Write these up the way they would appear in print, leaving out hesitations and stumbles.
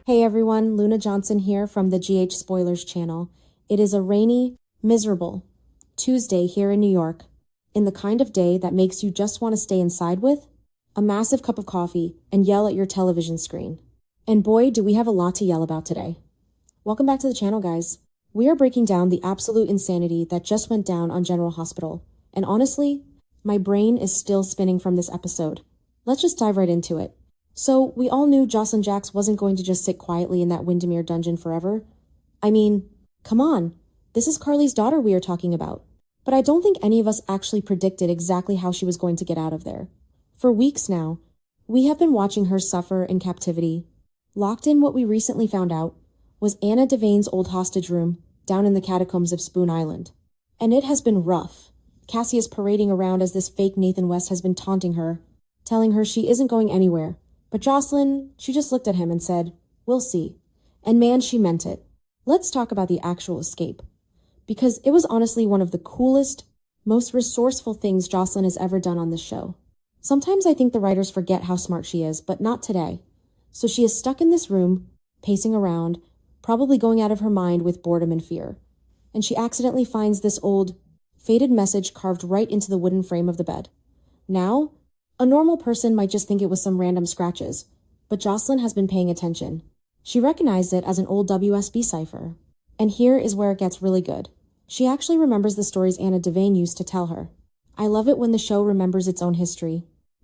Hey everyone, Luna Johnson here from the GH Spoilers channel. It is a rainy, miserable Tuesday here in New York, in the kind of day that makes you just want to stay inside with a massive cup of coffee and yell at your television screen. And boy, do we have a lot to yell about today. Welcome back to the channel, guys. We are breaking down the absolute insanity that just went down on General Hospital. And honestly, my brain is still spinning from this episode. Let's just dive right into it. So, we all knew Josslyn Jax wasn't going to just sit quietly in that Windermere dungeon forever. I mean, come on, this is Carly's daughter we are talking about. But I don't think any of us actually predicted exactly how she was going to get out of there. For weeks now, we have been watching her suffer in captivity. Locked in what we recently found out was Anna Devane's old hostage room down in the catacombs of Spoon Island. And it has been rough. Cassius parading around as this fake Nathan West has been taunting her, telling her she isn't going anywhere. But Josslyn, she just looked at him and said, "We'll see." And man, she meant it. Let's talk about the actual escape. Because it was honestly one of the coolest, most resourceful things Josslyn has ever done on this show. Sometimes I think the writers forget how smart she is, but not today. So she is stuck in this room, pacing around, probably going out of her mind with boredom and fear. And she accidentally finds this old, faded message carved right into the wooden frame of the bed. Now, a normal person might just think it was some random scratches, but Josslyn has been paying attention. She recognized it as an old WSB cipher. And here is where it gets really good. She actually remembers the stories Anna Devane used to tell her. I love it when the show remembers its own history.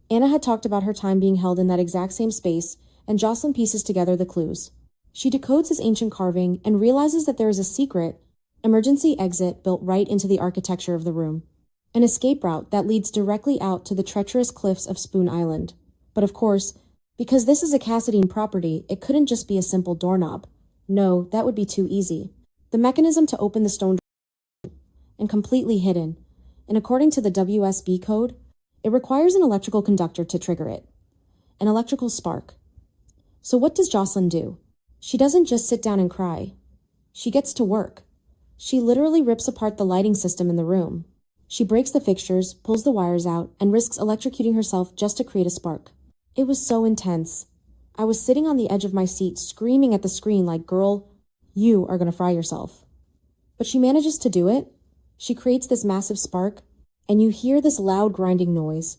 Anna had talked about her time being held in that exact same space, and Josslyn pieces together the clues. She decodes his ancient carving and realizes that there is a secret, emergency exit built right into the architecture of the room. An escape route that leads directly out to the treacherous cliffs of Spoon Island. But of course, because this is a Cassadine property, it couldn't just be a simple doorknob. No, that would be too easy. The mechanism to open the stone door and completely hidden. And according to the WSB code, it requires an electrical conductor to trigger it. An electrical spark. So what does Josslyn do? She doesn't just sit down and cry. She gets to work. She literally rips apart the lighting system in the room. She breaks the fixtures, pulls the wires out, and risks electrocuting herself just to create a spark. It was so intense. I was sitting on the edge of my seat, screaming at the screen like, "Girl, you are gonna fry yourself." But she manages to do it. She creates this massive spark, and you hear this loud grinding noise.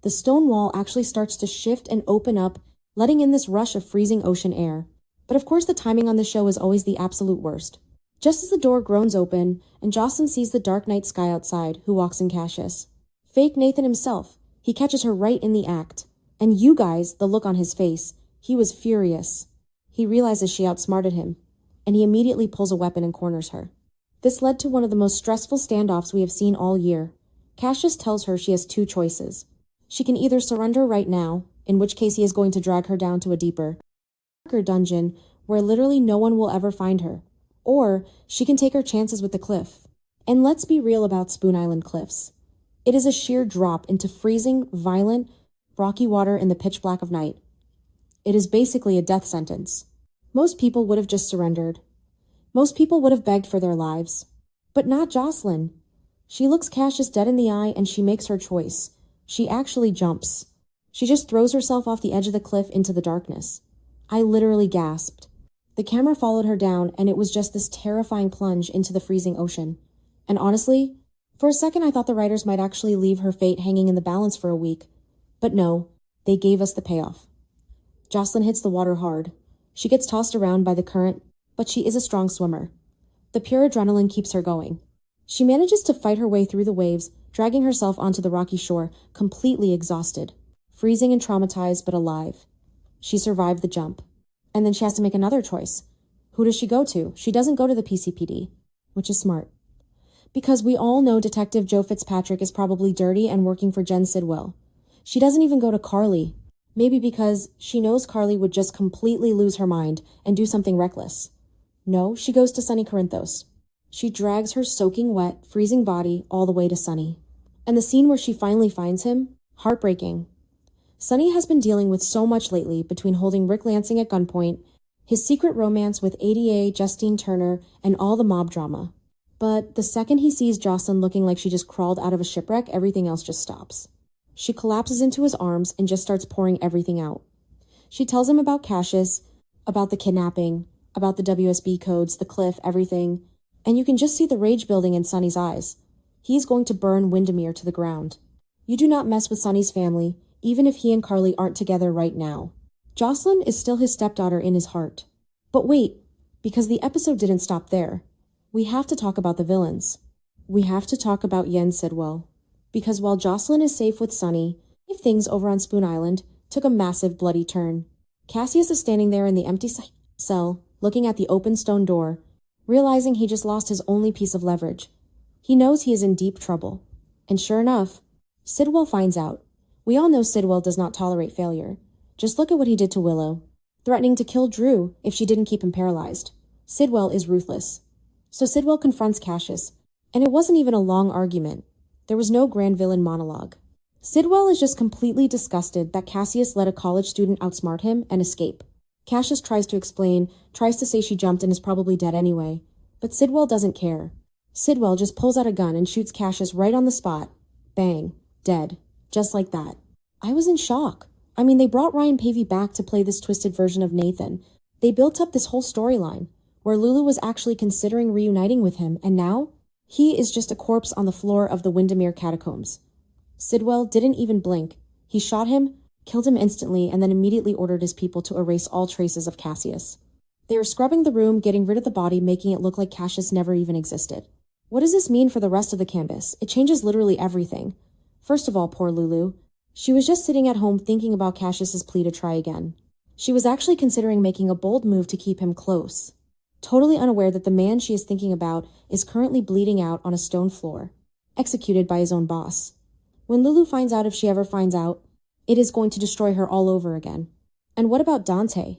The stone wall actually starts to shift and open up, letting in this rush of freezing ocean air. But of course the timing on the show is always the absolute worst. Just as the door groans open, and Josslyn sees the dark night sky outside, who walks in Cassius. Fake Nathan himself. He catches her right in the act. And you guys, the look on his face, he was furious. He realizes she outsmarted him, and he immediately pulls a weapon and corners her. This led to one of the most stressful standoffs we have seen all year. Cassius tells her she has two choices. She can either surrender right now, in which case he is going to drag her down to a deeper, darker dungeon where literally no one will ever find her. Or she can take her chances with the cliff. And let's be real about Spoon Island cliffs. It is a sheer drop into freezing, violent, rocky water in the pitch black of night. It is basically a death sentence. Most people would have just surrendered. Most people would have begged for their lives. But not Josslyn. She looks Cassius dead in the eye and she makes her choice. She actually jumps. She just throws herself off the edge of the cliff into the darkness. I literally gasped. The camera followed her down, and it was just this terrifying plunge into the freezing ocean. And honestly, for a second I thought the writers might actually leave her fate hanging in the balance for a week. But no, they gave us the payoff. Josslyn hits the water hard. She gets tossed around by the current, but she is a strong swimmer. The pure adrenaline keeps her going. She manages to fight her way through the waves, dragging herself onto the rocky shore, completely exhausted, freezing and traumatized but alive. She survived the jump. And then she has to make another choice. Who does she go to? She doesn't go to the PCPD, which is smart. Because we all know Detective Joe Fitzpatrick is probably dirty and working for Jen Sidwell. She doesn't even go to Carly. Maybe because she knows Carly would just completely lose her mind and do something reckless. No, she goes to Sonny Corinthos. She drags her soaking wet, freezing body all the way to Sonny. And the scene where she finally finds him? Heartbreaking. Sonny has been dealing with so much lately between holding Rick Lansing at gunpoint, his secret romance with ADA Justine Turner, and all the mob drama. But the second he sees Josslyn looking like she just crawled out of a shipwreck, everything else just stops. She collapses into his arms and just starts pouring everything out. She tells him about Cassius, about the kidnapping, about the WSB codes, the cliff, everything. And you can just see the rage building in Sonny's eyes. He's going to burn Windermere to the ground. You do not mess with Sonny's family, even if he and Carly aren't together right now. Josslyn is still his stepdaughter in his heart. But wait, because the episode didn't stop there. We have to talk about the villains. We have to talk about Yen Sidwell. Because while Josslyn is safe with Sonny, things over on Spoon Island took a massive bloody turn. Cassius is standing there in the empty cell, looking at the open stone door, realizing he just lost his only piece of leverage. He knows he is in deep trouble. And sure enough, Sidwell finds out. We all know Sidwell does not tolerate failure. Just look at what he did to Willow, threatening to kill Drew if she didn't keep him paralyzed. Sidwell is ruthless. So Sidwell confronts Cassius, and it wasn't even a long argument. There was no grand villain monologue. Sidwell is just completely disgusted that Cassius let a college student outsmart him and escape. Cassius tries to explain, tries to say she jumped and is probably dead anyway, but Sidwell doesn't care. Sidwell just pulls out a gun and shoots Cassius right on the spot. Bang. Dead. Just like that. I was in shock. I mean, they brought Ryan Pavey back to play this twisted version of Nathan. They built up this whole storyline, where Lulu was actually considering reuniting with him, and now he is just a corpse on the floor of the Windermere catacombs. Sidwell didn't even blink. He shot him, killed him instantly, and then immediately ordered his people to erase all traces of Cassius. They were scrubbing the room, getting rid of the body, making it look like Cassius never even existed. What does this mean for the rest of the canvas? It changes literally everything. First of all, poor Lulu. She was just sitting at home thinking about Cassius's plea to try again. She was actually considering making a bold move to keep him close, totally unaware that the man she is thinking about is currently bleeding out on a stone floor, executed by his own boss. When Lulu finds out, if she ever finds out, it is going to destroy her all over again. And what about Dante?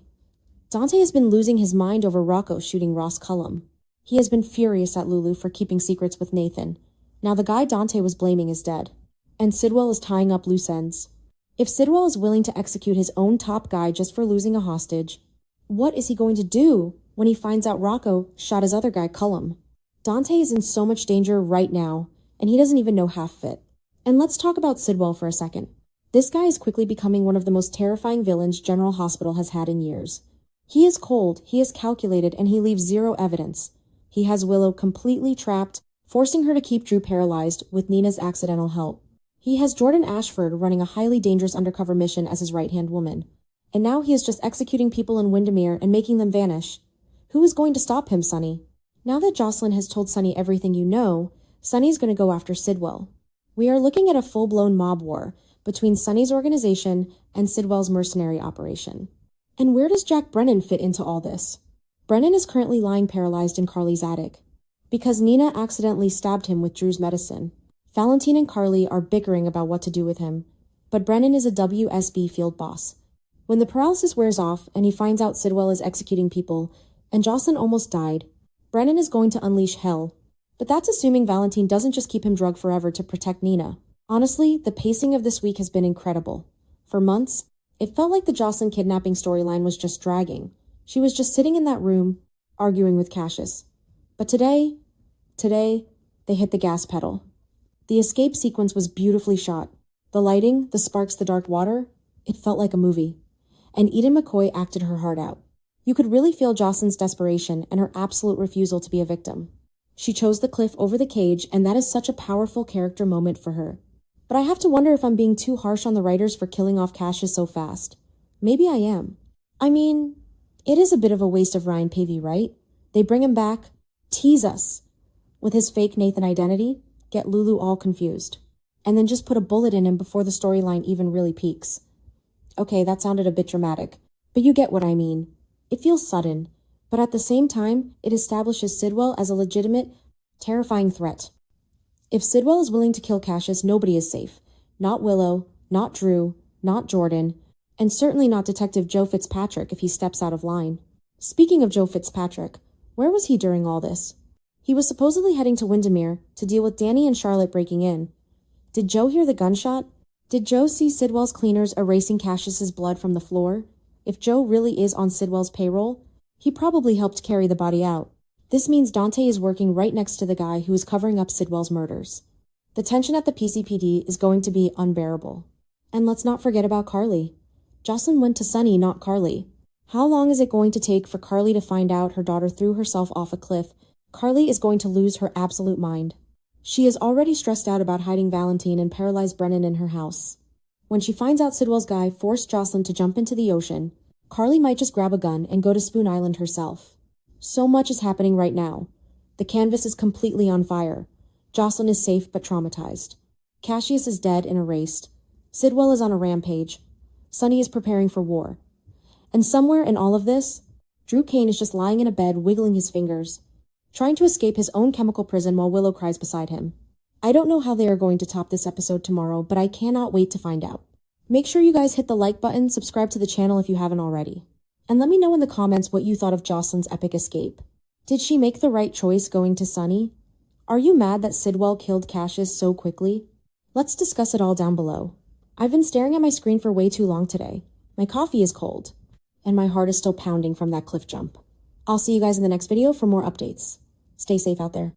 Dante has been losing his mind over Rocco shooting Ross Cullum. He has been furious at Lulu for keeping secrets with Nathan. Now the guy Dante was blaming is dead, and Sidwell is tying up loose ends. If Sidwell is willing to execute his own top guy just for losing a hostage, what is he going to do when he finds out Rocco shot his other guy, Cullum? Dante is in so much danger right now, and he doesn't even know half of it. And let's talk about Sidwell for a second. This guy is quickly becoming one of the most terrifying villains General Hospital has had in years. He is cold, he is calculated, and he leaves zero evidence. He has Willow completely trapped, forcing her to keep Drew paralyzed with Nina's accidental help. He has Jordan Ashford running a highly dangerous undercover mission as his right-hand woman. And now he is just executing people in Windermere and making them vanish. Who is going to stop him, Sonny? Now that Josslyn has told Sonny everything you know, Sonny's going to go after Sidwell. We are looking at a full-blown mob war between Sonny's organization and Sidwell's mercenary operation. And where does Jack Brennan fit into all this? Brennan is currently lying paralyzed in Carly's attic because Nina accidentally stabbed him with Drew's medicine. Valentine and Carly are bickering about what to do with him, but Brennan is a WSB field boss. When the paralysis wears off and he finds out Sidwell is executing people and Josslyn almost died, Brennan is going to unleash hell. But that's assuming Valentine doesn't just keep him drugged forever to protect Nina. Honestly, the pacing of this week has been incredible. For months, it felt like the Josslyn kidnapping storyline was just dragging. She was just sitting in that room, arguing with Cassius. But today, they hit the gas pedal. The escape sequence was beautifully shot. The lighting, the sparks, the dark water, it felt like a movie. And Eden McCoy acted her heart out. You could really feel Josslyn's desperation and her absolute refusal to be a victim. She chose the cliff over the cage, and that is such a powerful character moment for her. But I have to wonder if I'm being too harsh on the writers for killing off Cassius so fast. Maybe I am. I mean, it is a bit of a waste of Ryan Pavey, right? They bring him back, tease us with his fake Nathan identity, get Lulu all confused, and then just put a bullet in him before the storyline even really peaks. Okay, that sounded a bit dramatic, but you get what I mean. It feels sudden, but at the same time, it establishes Sidwell as a legitimate, terrifying threat. If Sidwell is willing to kill Cassius, nobody is safe. Not Willow, not Drew, not Jordan, and certainly not Detective Joe Fitzpatrick if he steps out of line. Speaking of Joe Fitzpatrick, where was he during all this? He was supposedly heading to Windermere to deal with Danny and Charlotte breaking in. Did Joe hear the gunshot? Did Joe see Sidwell's cleaners erasing Cassius's blood from the floor? If Joe really is on Sidwell's payroll, he probably helped carry the body out. This means Dante is working right next to the guy who is covering up Sidwell's murders. The tension at the PCPD is going to be unbearable. And let's not forget about Carly. Josslyn went to Sonny, not Carly. How long is it going to take for Carly to find out her daughter threw herself off a cliff? Carly is going to lose her absolute mind. She is already stressed out about hiding Valentine and paralyzed Brennan in her house. When she finds out Sidwell's guy forced Josslyn to jump into the ocean, Carly might just grab a gun and go to Spoon Island herself. So much is happening right now. The canvas is completely on fire. Josslyn is safe but traumatized. Cassius is dead and erased. Sidwell is on a rampage. Sonny is preparing for war. And somewhere in all of this, Drew Kane is just lying in a bed wiggling his fingers, trying to escape his own chemical prison while Willow cries beside him. I don't know how they are going to top this episode tomorrow, but I cannot wait to find out. Make sure you guys hit the like button, subscribe to the channel if you haven't already. And let me know in the comments what you thought of Josslyn's epic escape. Did she make the right choice going to Sonny? Are you mad that Sidwell killed Cassius so quickly? Let's discuss it all down below. I've been staring at my screen for way too long today. My coffee is cold, and my heart is still pounding from that cliff jump. I'll see you guys in the next video for more updates. Stay safe out there.